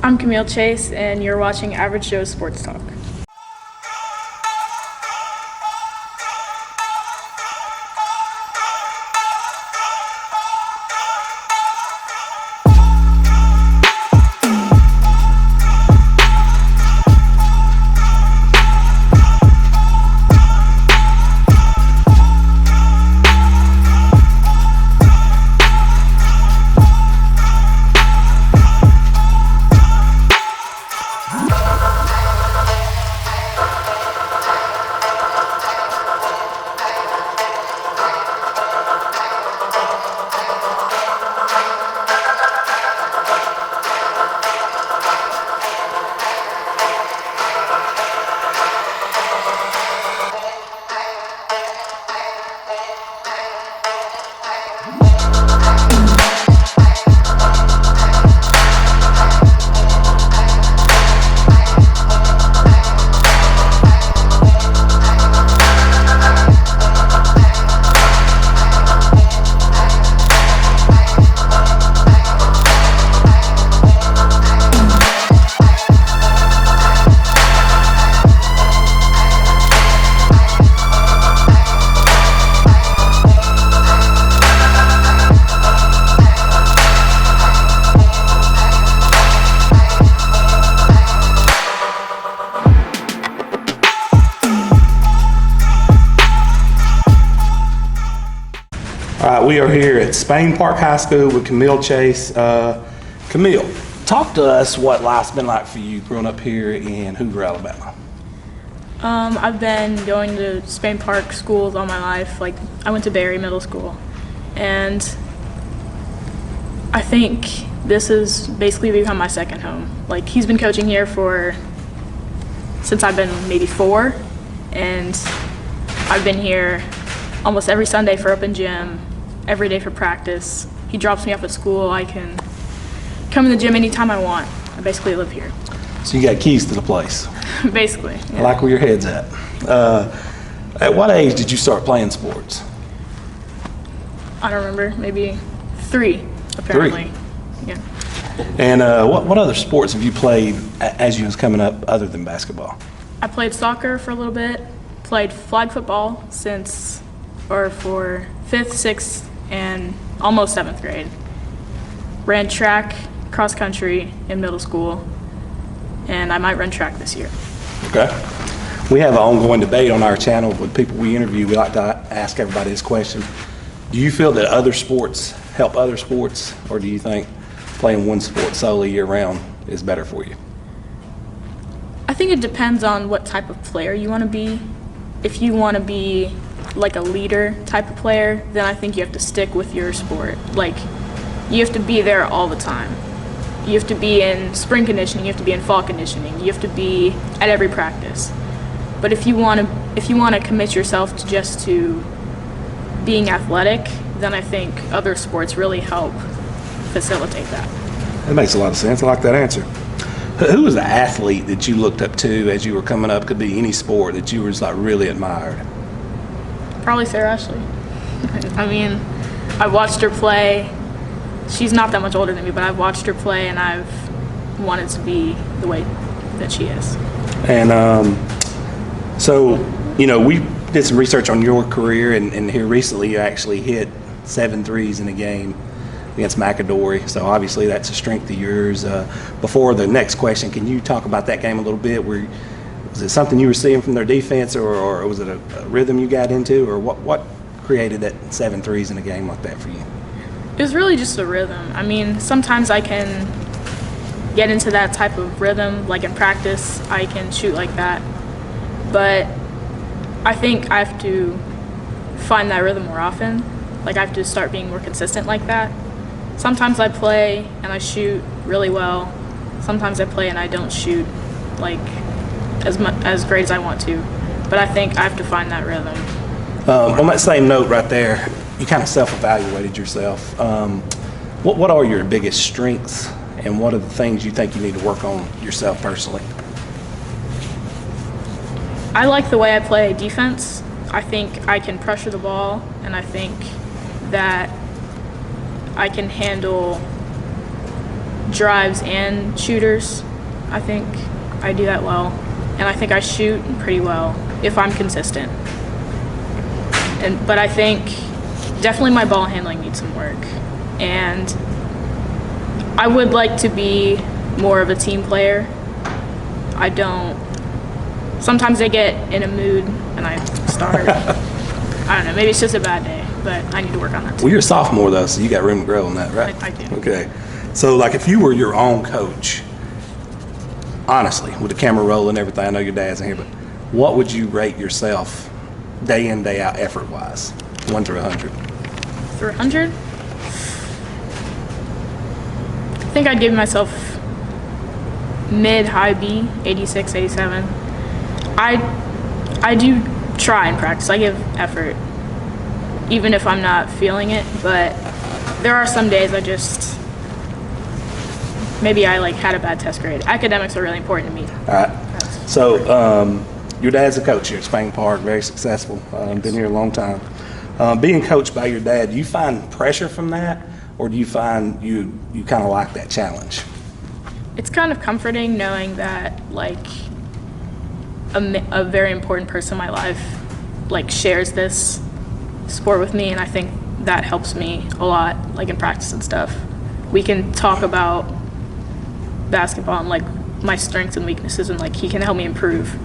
I'm Camille Chase, and you're watching Average Joe's Sports Talk. We are here at Spain Park High School with Camille Chase. Camille, talk to us what life's been like for you growing up here in Hoover, Alabama. I've been going to Spain Park schools all my life. Like, I went to Barry Middle School, and I think this has basically become my second home. Like, he's been coaching here since I've been maybe 4, and I've been here almost every Sunday for open gym, every day for practice. He drops me off at school. I can come in the gym anytime I want. I basically live here. So you got keys to the place. Basically, yeah. I like where your head's at. At what age did you start playing sports? I don't remember, maybe 3, apparently. 3? Yeah. And what other sports have you played as you was coming up other than basketball? I played soccer for a little bit, played flag football for 5th, 6th, and almost 7th grade. Ran track, cross country in middle school, and I might run track this year. Okay. We have an ongoing debate on our channel with people we interview. We like to ask everybody this question. Do you feel that other sports help other sports, or do you think playing one sport solely year-round is better for you? I think it depends on what type of player you want to be. If you want to be like a leader type of player, then I think you have to stick with your sport. Like, you have to be there all the time. You have to be in spring conditioning, you have to be in fall conditioning, you have to be at every practice. But if you want to commit yourself to being athletic, then I think other sports really help facilitate that. That makes a lot of sense. I like that answer. Who was the athlete that you looked up to as you were coming up? Could be any sport that you were just like really admired. Probably Sarah Ashley. I mean, I watched her play. She's not that much older than me, but I've watched her play, and I've wanted to be the way that she is. And so, we did some research on your career, and here recently you actually hit 7 threes in a game against McAdory. So obviously that's a strength of yours. Before the next question, can you talk about that game a little bit? Was it something you were seeing from their defense, or was it a rhythm you got into, or what created that 7 threes in a game like that for you? It was really just a rhythm. I mean, sometimes I can get into that type of rhythm, like in practice, I can shoot like that. But I think I have to find that rhythm more often. Like, I have to start being more consistent like that. Sometimes I play and I shoot really well. Sometimes I play and I don't shoot like as great as I want to. But I think I have to find that rhythm. On that same note right there, you kind of self-evaluated yourself. What are your biggest strengths, and what are the things you think you need to work on yourself personally? I like the way I play defense. I think I can pressure the ball, and I think that I can handle drives and shooters. I think I do that well. And I think I shoot pretty well if I'm consistent. But I think definitely my ball handling needs some work. And I would like to be more of a team player. I don't. Sometimes I get in a mood and I start. I don't know, maybe it's just a bad day, but I need to work on that too. Well, you're a sophomore though, so you got room to grow on that, right? I do. Okay. So like if you were your own coach, honestly, with the camera rolling and everything, I know your dad's in here, but what would you rate yourself day in, day out, effort-wise, 1 through 100? Through 100? I think I'd give myself mid-high B, 86, 87. I do try and practice. I give effort, even if I'm not feeling it, but there are some days maybe I had a bad test grade. Academics are really important to me. All right. So your dad's a coach here at Spain Park, very successful, been here a long time. Being coached by your dad, do you find pressure from that, or do you find you kind of like that challenge? It's kind of comforting knowing that a very important person in my life shares this sport with me, and I think that helps me a lot, in practice and stuff. We can talk about basketball and my strengths and weaknesses, and he can help me improve.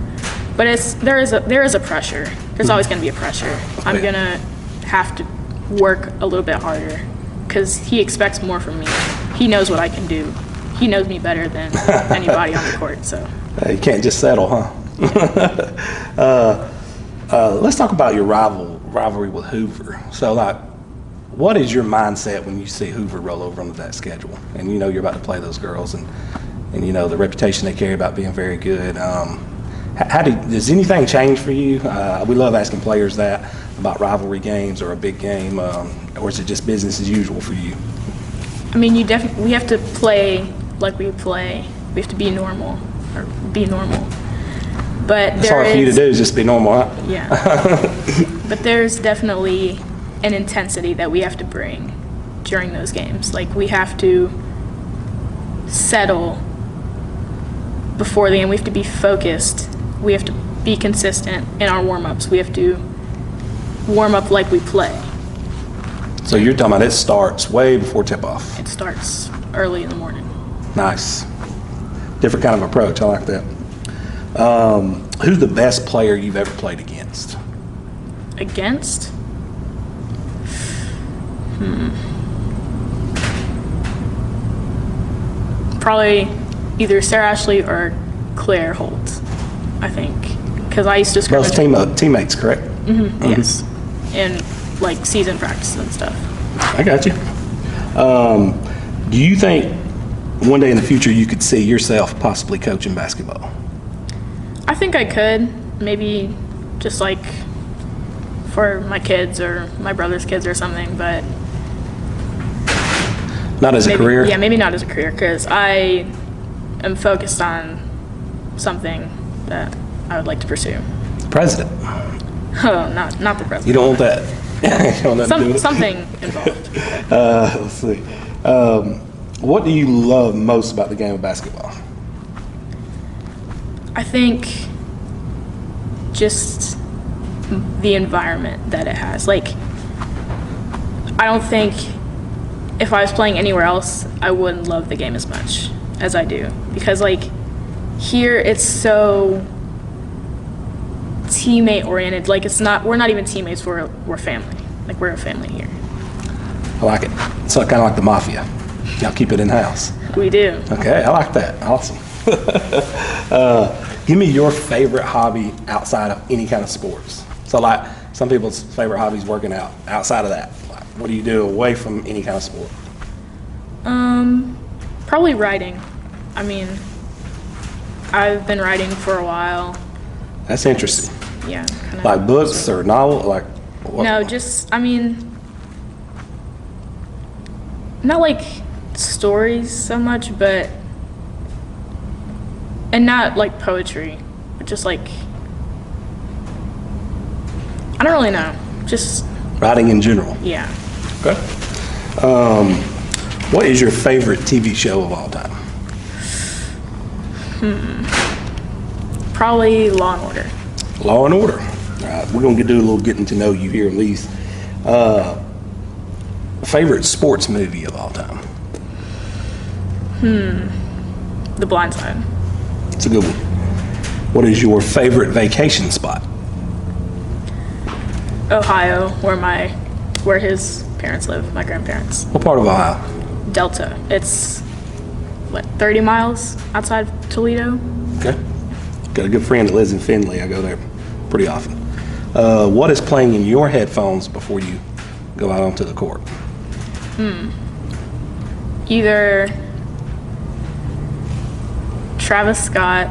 But there is a pressure. There's always going to be a pressure. I'm gonna have to work a little bit harder because he expects more from me. He knows what I can do. He knows me better than anybody on the court. So you can't just settle, huh? Let's talk about your rivalry with Hoover. So, what is your mindset when you see Hoover roll over onto that schedule, and you're about to play those girls, and the reputation they carry about being very good? Does anything change for you? We love asking players that about rivalry games or a big game, or is it just business as usual for you? I mean, we have to play like we play. We have to be normal, or be normal. But it's hard for you to do is just be normal, huh? Yeah. But there's definitely an intensity that we have to bring during those games. We have to settle before the game. We have to be focused. We have to be consistent in our warm-ups. We have to warm up like we play. So you're talking about it starts way before tip-off. It starts early in the morning. Nice. Different kind of approach. I like that. Who's the best player you've ever played against? Against? Probably either Sarah Ashley or Claire Holt, I think. Because I used to scrimmage. Both teammates, correct? Mm-hmm. Yes. And season practice and stuff. I got you. Do you think one day in the future you could see yourself possibly coaching basketball? I think I could. Maybe just for my kids or my brother's kids or something, but not as a career? Yeah, maybe not as a career, because I am focused on something that I would like to pursue. President? Oh, not the president. You don't want that? You don't want that something involved. Let's see. What do you love most about the game of basketball? I think just the environment that it has. I don't think if I was playing anywhere else, I wouldn't love the game as much as I do. Because here it's so teammate oriented. We're not even teammates, we're family. We're a family here. I like it. It's kind of like the mafia. Y'all keep it in house. We do. Okay, I like that. Awesome. Give me your favorite hobby outside of any kind of sports. So some people's favorite hobby is working out. Outside of that, what do you do away from any kind of sport? Probably writing. I mean, I've been writing for a while. That's interesting. Yeah. Like books or novel? What? No, just, not stories so much, but, and not poetry, but just I don't really know, just writing in general. Yeah. Okay. What is your favorite TV show of all time? Probably Law and Order. Law and Order. All right, we're gonna do a little getting to know you here, at least. Favorite sports movie of all time? The Blind Side. It's a good one. What is your favorite vacation spot? Ohio, where his parents live, my grandparents. What part of Ohio? Delta. It's 30 miles outside of Toledo. Okay. Got a good friend that lives in Findlay. I go there pretty often. What is playing in your headphones before you go out onto the court? Either Travis Scott,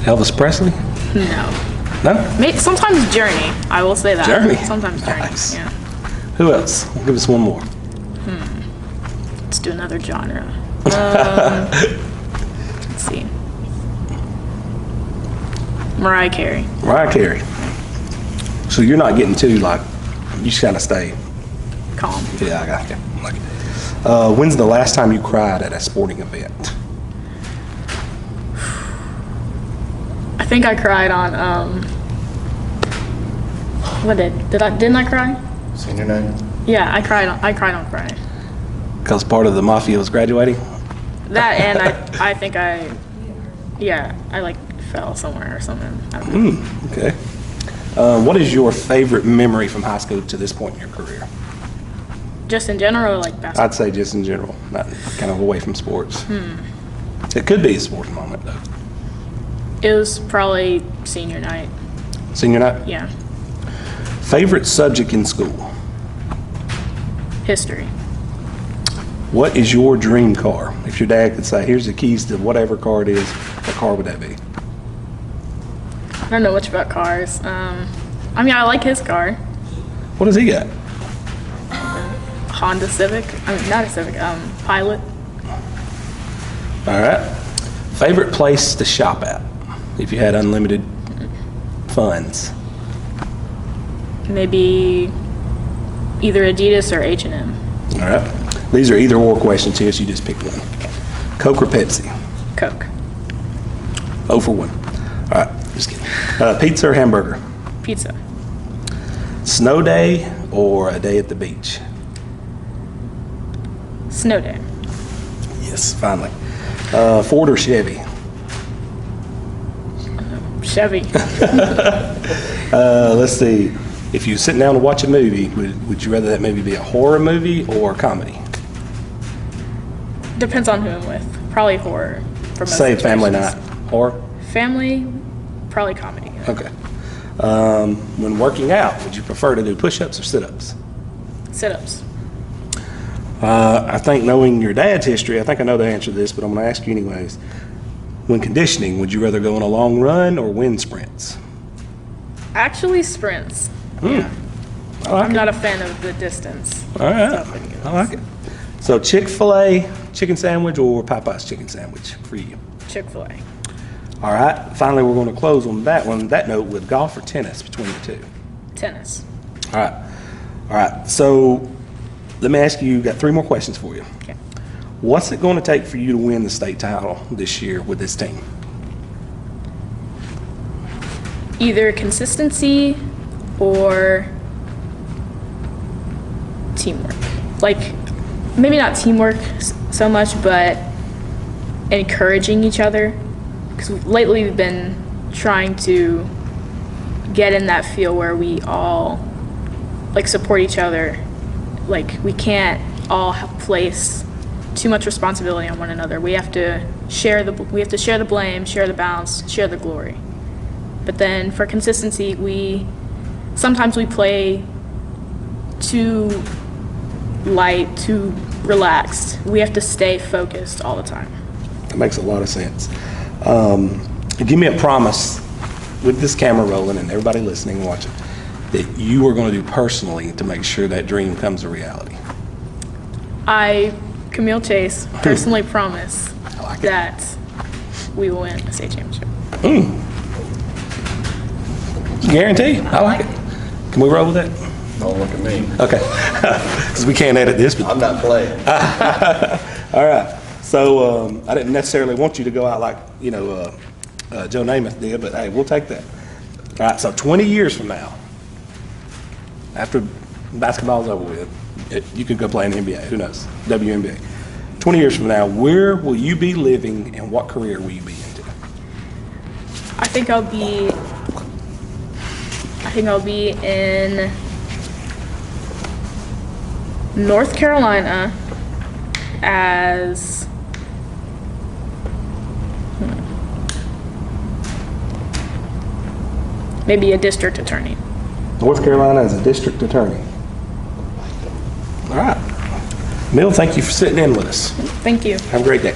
Elvis Presley? no. No? Sometimes Journey. I will say that. Journey? Sometimes Journey. Nice. Yeah. Who else? Give us one more. Let's do another genre. Let's see. Mariah Carey. Mariah Carey. So you're not getting too, like, you just kind of stay. Calm. Yeah, I got you. I like it. When's the last time you cried at a sporting event? I think I cried on didn't I cry? Senior night? Yeah, I cried on Friday. Because part of the mafia was graduating? That and I think I like fell somewhere or something. I don't know. Okay. What is your favorite memory from high school to this point in your career? Just in general, or like basketball? I'd say just in general, not kind of away from sports. It could be a sports moment, though. It was probably senior night. Senior night? Yeah. Favorite subject in school? History. What is your dream car? If your dad could say, here's the keys to whatever car it is, what car would that be? I don't know much about cars. I like his car. What does he got? Honda Civic. Not a Civic. Pilot. All right. Favorite place to shop at if you had unlimited funds? Maybe either Adidas or H&M. All right. These are either or questions here, so you just pick one. Coke or Pepsi? Coke. 0 for 1. All right. Just kidding. Pizza or hamburger? Pizza. Snow day or a day at the beach? Snow day. Yes, finally. Ford or Chevy? Chevy. Let's see. If you're sitting down to watch a movie, would you rather that movie be a horror movie or a comedy? Depends on who I'm with. Probably horror. For most Say family situations. night. Horror? Family, probably comedy. Okay. When working out, would you prefer to do push-ups or sit-ups? Sit-ups. I think knowing your dad's history, I think I know the answer to this, but I'm going to ask you anyways. When conditioning, would you rather go on a long run or wind sprints? Actually, sprints. Yeah. I'm not a fan of the distance. All right. I like it. So Chick-fil-A chicken sandwich or Popeye's chicken sandwich for you? Chick-fil-A. All right. Finally, we're going to close on that note with golf or tennis between the two. Tennis. All right. All right. So let me ask you, got 3 more questions for you. Okay. What's it going to take for you to win the state title this year with this team? Either consistency or teamwork. Like, maybe not teamwork so much, but encouraging each other. Because lately we've been trying to get in that feel where we all support each other. Like, we can't all place too much responsibility on one another. We have to share the blame, share the balance, share the glory. But then for consistency, sometimes we play too light, too relaxed. We have to stay focused all the time. That makes a lot of sense. Give me a promise with this camera rolling and everybody listening and watching that you are going to do personally to make sure that dream comes a reality. I, Camille Chase, personally promise like that we will win a state championship. Guarantee. I like it. Can we roll with that? Don't look at me. Okay, because we can't edit this. But I'm not playing. all right. So I didn't necessarily want you to go out like Joe Namath did, but hey, we'll take that. All right. So 20 years from now, after basketball's over with, you could go play in the NBA. Who knows? WNBA. 20 years from now, where will you be living, and what career will you be into? I think I'll be in North Carolina as maybe a district attorney. North Carolina as a district attorney. All right. Mill, thank you for sitting in with us. Thank you. Have a great day.